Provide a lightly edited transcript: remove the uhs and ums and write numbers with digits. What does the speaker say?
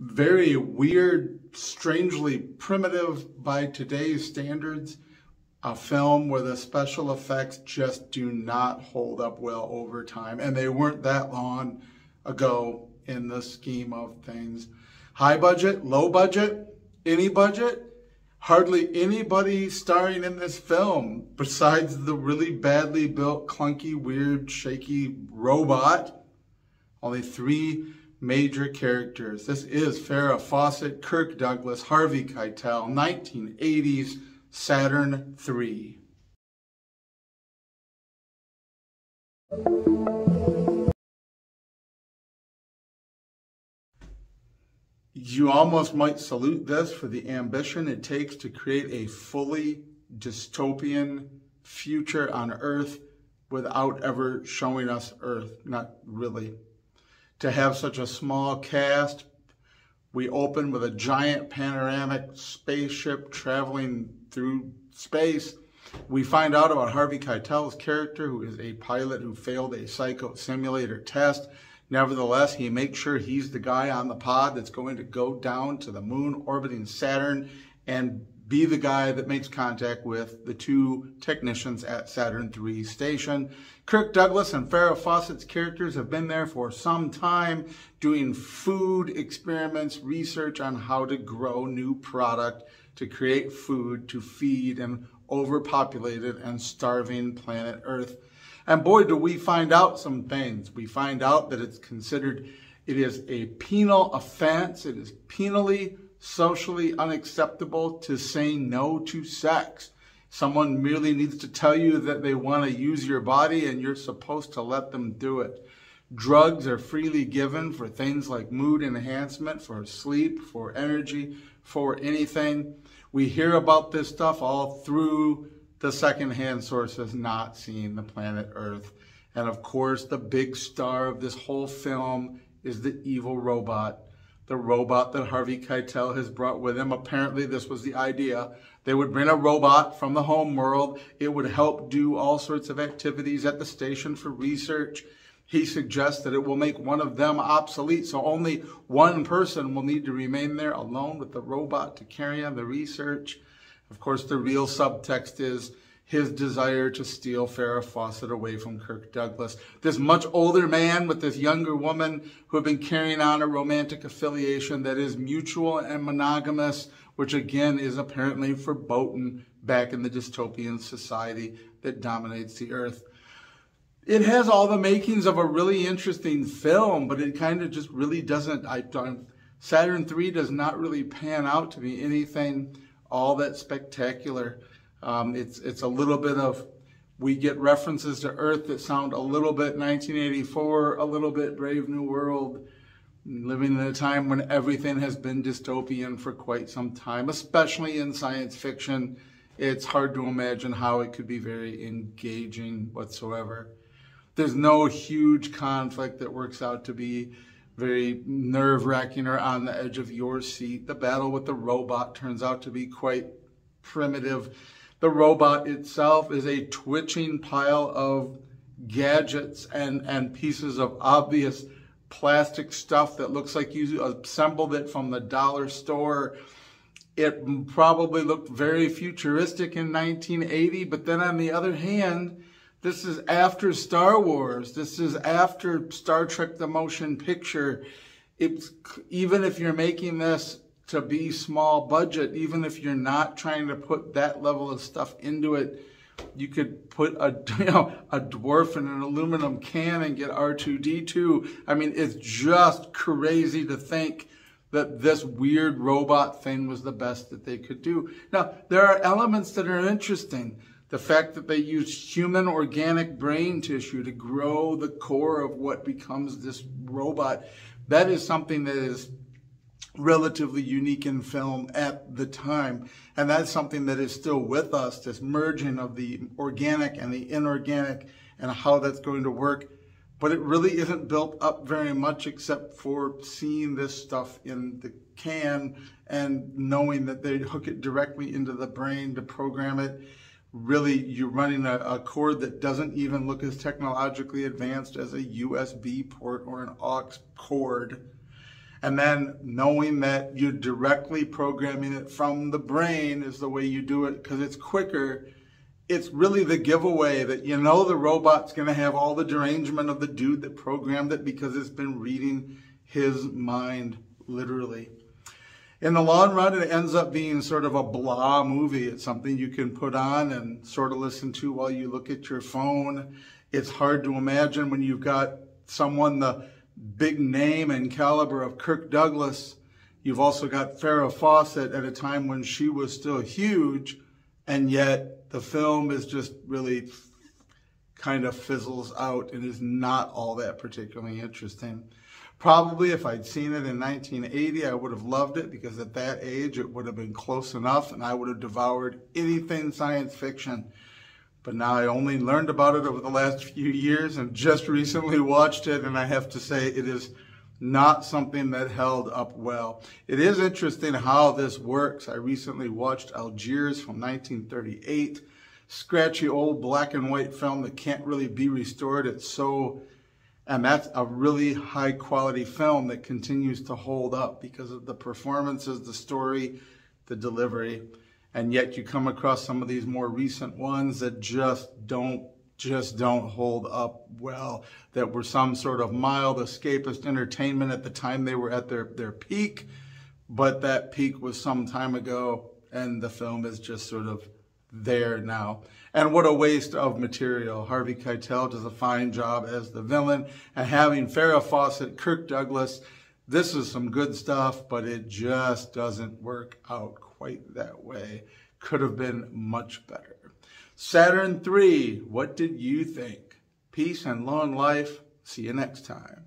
very weird, strangely primitive by today's standards, a film where the special effects just do not hold up well over time. And they weren't that long ago in the scheme of things. High budget, low budget, any budget, hardly anybody starring in this film besides the really badly built, clunky, weird, shaky robot. Only three major characters. This is Farrah Fawcett, Kirk Douglas, Harvey Keitel, 1980s Saturn III. You almost might salute this for the ambition it takes to create a fully dystopian future on Earth without ever showing us Earth. Not really. To have such a small cast, we open with a giant panoramic spaceship traveling through space. We find out about Harvey Keitel's character, who is a pilot who failed a psycho simulator test. Nevertheless, he makes sure he's the guy on the pod that's going to go down to the moon orbiting Saturn and be the guy that makes contact with the two technicians at Saturn III station. Kirk Douglas and Farrah Fawcett's characters have been there for some time doing food experiments, research on how to grow new product to create food to feed an overpopulated and starving planet Earth. And boy, do we find out some things. We find out that it's considered, it is a penal offense. It is penally, socially unacceptable to say no to sex. Someone merely needs to tell you that they want to use your body and you're supposed to let them do it. Drugs are freely given for things like mood enhancement, for sleep, for energy, for anything. We hear about this stuff all through the secondhand sources not seeing the planet Earth. And of course, the big star of this whole film is the evil robot. The robot that Harvey Keitel has brought with him. Apparently, this was the idea. They would bring a robot from the home world. It would help do all sorts of activities at the station for research. He suggests that it will make one of them obsolete, so only one person will need to remain there alone with the robot to carry on the research. Of course, the real subtext is his desire to steal Farrah Fawcett away from Kirk Douglas. This much older man with this younger woman who have been carrying on a romantic affiliation that is mutual and monogamous, which again is apparently verboten back in the dystopian society that dominates the Earth. It has all the makings of a really interesting film, but it kind of just really doesn't. Saturn III does not really pan out to be anything all that spectacular. It's a little bit of, we get references to Earth that sound a little bit 1984, a little bit Brave New World, living in a time when everything has been dystopian for quite some time, especially in science fiction. It's hard to imagine how it could be very engaging whatsoever. There's no huge conflict that works out to be very nerve-wracking or on the edge of your seat. The battle with the robot turns out to be quite primitive. The robot itself is a twitching pile of gadgets and pieces of obvious plastic stuff that looks like you assembled it from the dollar store. It probably looked very futuristic in 1980, but then on the other hand, this is after Star Wars. This is after Star Trek the Motion Picture. Even if you're making this to be small budget, even if you're not trying to put that level of stuff into it, you could put a dwarf in an aluminum can and get R2-D2. I mean, it's just crazy to think that this weird robot thing was the best that they could do. Now, there are elements that are interesting. The fact that they use human organic brain tissue to grow the core of what becomes this robot, that is something that is relatively unique in film at the time. And that's something that is still with us, this merging of the organic and the inorganic and how that's going to work. But it really isn't built up very much except for seeing this stuff in the can and knowing that they hook it directly into the brain to program it. Really, you're running a cord that doesn't even look as technologically advanced as a USB port or an aux cord. And then knowing that you're directly programming it from the brain is the way you do it because it's quicker. It's really the giveaway that you know the robot's going to have all the derangement of the dude that programmed it because it's been reading his mind literally. In the long run, it ends up being sort of a blah movie. It's something you can put on and sort of listen to while you look at your phone. It's hard to imagine when you've got someone the big name and caliber of Kirk Douglas. You've also got Farrah Fawcett at a time when she was still huge, and yet the film is just really kind of fizzles out and is not all that particularly interesting. Probably if I'd seen it in 1980, I would have loved it because at that age it would have been close enough and I would have devoured anything science fiction. But now I only learned about it over the last few years and just recently watched it, and I have to say it is not something that held up well. It is interesting how this works. I recently watched Algiers from 1938, scratchy old black and white film that can't really be restored. And that's a really high quality film that continues to hold up because of the performances, the story, the delivery. And yet you come across some of these more recent ones that just don't hold up well, that were some sort of mild escapist entertainment at the time they were at their peak, but that peak was some time ago and the film is just sort of there now. And what a waste of material. Harvey Keitel does a fine job as the villain, and having Farrah Fawcett, Kirk Douglas, this is some good stuff, but it just doesn't work out quite that way. Could have been much better. Saturn 3, what did you think? Peace and long life. See you next time.